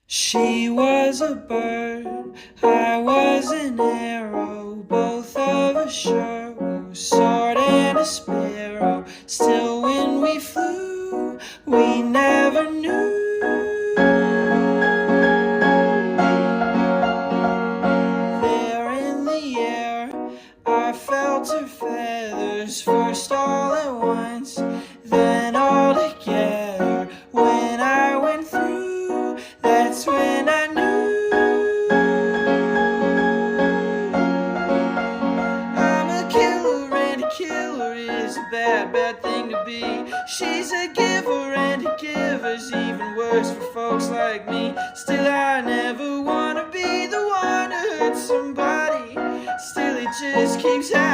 She was a bird, I was an arrow. Both of us sure were a sword and a sparrow. Still when we flew, we never knew. There in the air, I felt her feathers, first all at once, then all together. When I went through, that's when I knew. I'm a killer, and a killer is a bad, bad thing to be. She's a giver, and a giver's even worse for folks like me. Still, I never wanna be the one to hurt somebody. Still, it just keeps happening.